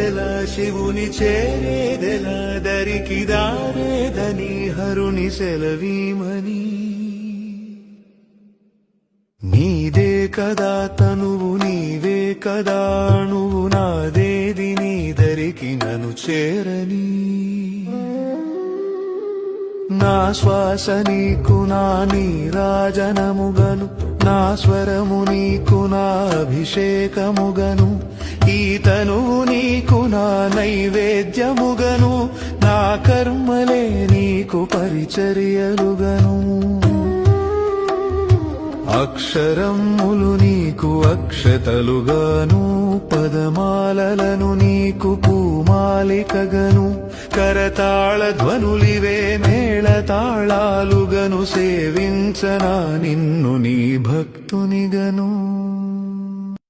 చేరేదెలా శివుని చేరేదెలా దరికి దారేదని హరుని సెలవీమని నీదే కదా తనువు నీవే కదా నువ్వు నాదేది నీ దరికి నన్ను చేరని నా శ్వాస నీకు నా నీరాజనముగను నా స్వరము నీకు నా అభిషేకముగను ఈ తనువు నీకు నా నైవేద్యముగను నా కర్మలే నీకు పరిచర్యలుగను అక్షరములు నీకు అక్షతలుగాను పదమాలలను నీకు పూమాలికగను కరతాళ ధ్వనులివే మేళతాళాలుగను సేవించనా నిన్ను నీ భక్తునిగను